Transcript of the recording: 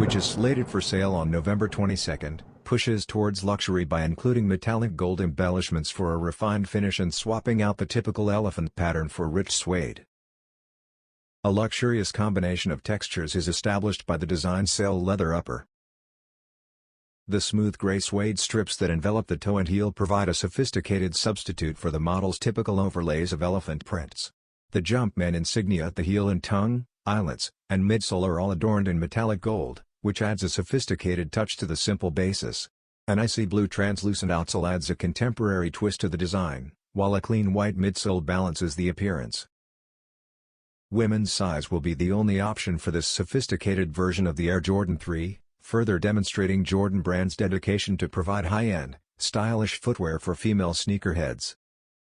which is slated for sale on November 22, pushes towards luxury by including metallic gold embellishments for a refined finish and swapping out the typical elephant pattern for rich suede. A luxurious combination of textures is established by the design's sail leather upper. The smooth gray suede strips that envelop the toe and heel provide a sophisticated substitute for the model's typical overlays of elephant prints. The Jumpman insignia at the heel and tongue, eyelets, and midsole are all adorned in metallic gold, which adds a sophisticated touch to the simple basis. An icy blue translucent outsole adds a contemporary twist to the design, while a clean white midsole balances the appearance. Women's size will be the only option for this sophisticated version of the Air Jordan 3, further demonstrating Jordan brand's dedication to provide high-end, stylish footwear for female sneakerheads.